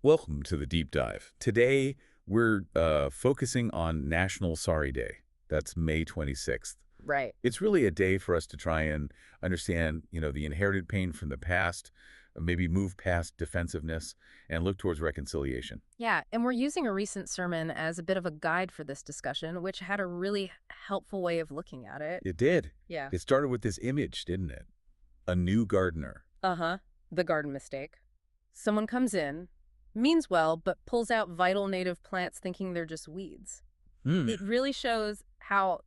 Welcome to the deep dive. Today, we're focusing on National Sorry Day. That's May 26th. Right. It's really a day for us to try and understand, the inherited pain from the past, maybe move past defensiveness and look towards reconciliation. Yeah, and we're using a recent sermon as a bit of a guide for this discussion, which had a really helpful way of looking at it. It did. Yeah. It started with this image, didn't it? A new gardener. Uh-huh. The garden mistake. Someone comes in, means well, but pulls out vital native plants thinking they're just weeds. Hmm. It really shows how,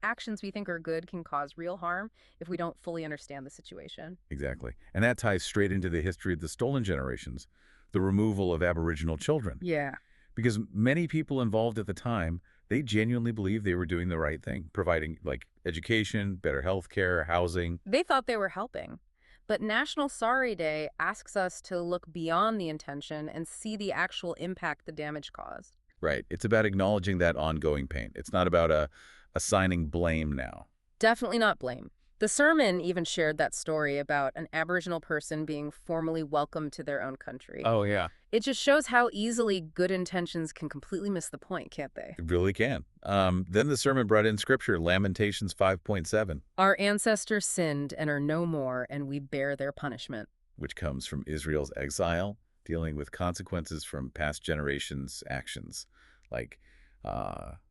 actions we think are good can cause real harm if we don't fully understand the situation. Exactly. And that ties straight into the history of the stolen generations, the removal of Aboriginal children. Yeah. Because many people involved at the time, they genuinely believed they were doing the right thing, providing like education, better health care, housing. They thought they were helping. But National Sorry Day asks us to look beyond the intention and see the actual impact the damage caused. Right. It's about acknowledging that ongoing pain. It's not about assigning blame now. Definitely not blame. The sermon even shared that story about an Aboriginal person being formally welcomed to their own country. Oh, yeah. It just shows how easily good intentions can completely miss the point, can't they? It really can. Then the sermon brought in scripture, Lamentations 5.7, Our ancestors sinned and are no more, and we bear their punishment. which comes from Israel's exile, dealing with consequences from past generations' actions, like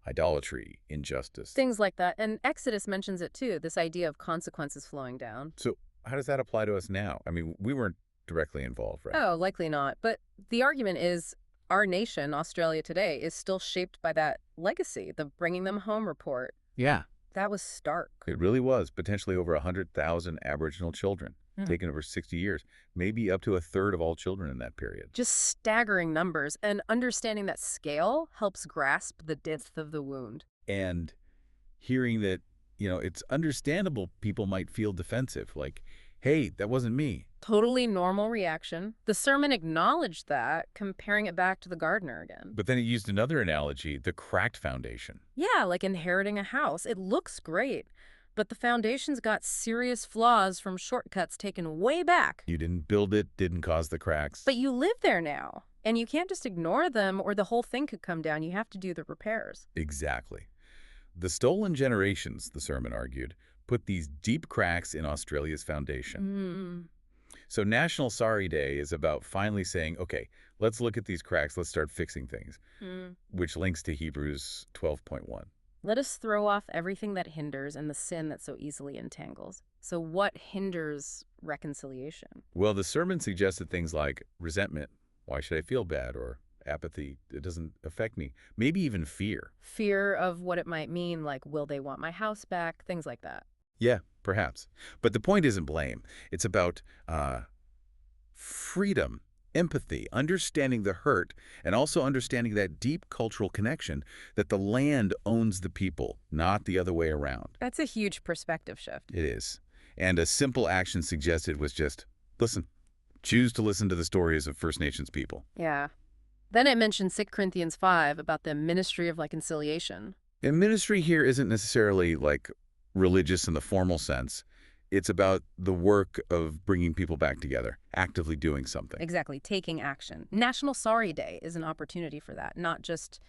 idolatry, injustice. Things like that. And Exodus mentions it too, this idea of consequences flowing down. So how does that apply to us now? I mean, we weren't directly involved, right? Oh, likely not. But the argument is our nation, Australia today, is still shaped by that legacy, the Bringing Them Home report. Yeah. That was stark. It really was. Potentially over 100,000 Aboriginal children, taken over 60 years, maybe up to a third of all children in that period. Just staggering numbers, and understanding that scale helps grasp the depth of the wound. And hearing that, it's understandable people might feel defensive, like, hey, that wasn't me. Totally normal reaction. The sermon acknowledged that, comparing it back to the gardener again. But then it used another analogy, the cracked foundation. Yeah, like inheriting a house. It looks great, but the foundation's got serious flaws from shortcuts taken way back. You didn't build it, didn't cause the cracks. But you live there now, and you can't just ignore them or the whole thing could come down. You have to do the repairs. Exactly. The stolen generations, the sermon argued, put these deep cracks in Australia's foundation. Mm. So National Sorry Day is about finally saying, okay, let's look at these cracks, let's start fixing things, Mm. which links to Hebrews 12.1. Let us throw off everything that hinders and the sin that so easily entangles. So what hinders reconciliation? Well, the sermon suggested things like resentment, why should I feel bad, or apathy, it doesn't affect me, maybe even fear. Fear of what it might mean, like will they want my house back, things like that. Yeah, perhaps. But the point isn't blame. It's about freedom, empathy, understanding the hurt, and also understanding that deep cultural connection that the land owns the people, not the other way around. That's a huge perspective shift. It is. And a simple action suggested was just, listen, choose to listen to the stories of First Nations people. Yeah. Then it mentioned 2 Corinthians 5 about the ministry of reconciliation. And ministry here isn't necessarily like religious in the formal sense. It's about the work of bringing people back together, actively doing something. Exactly, taking action. National Sorry Day is an opportunity for that, not just,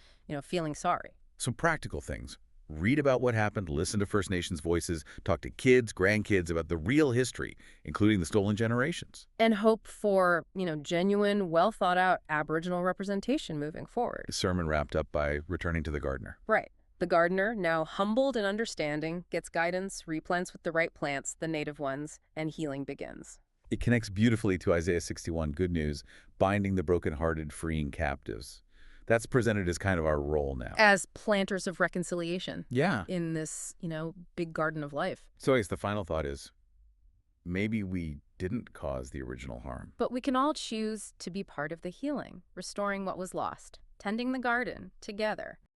feeling sorry. Some practical things. Read about what happened, listen to First Nations voices, talk to kids, grandkids about the real history, including the stolen generations. And hope for, genuine, well thought out Aboriginal representation moving forward. The sermon wrapped up by returning to the gardener. Right. The gardener, now humbled and understanding, gets guidance, replants with the right plants, the native ones, and healing begins. It connects beautifully to Isaiah 61, good news, binding the brokenhearted, freeing captives. That's presented as kind of our role now. As planters of reconciliation Yeah. in this, big garden of life. So I guess the final thought is, maybe we didn't cause the original harm. But we can all choose to be part of the healing, restoring what was lost, tending the garden together.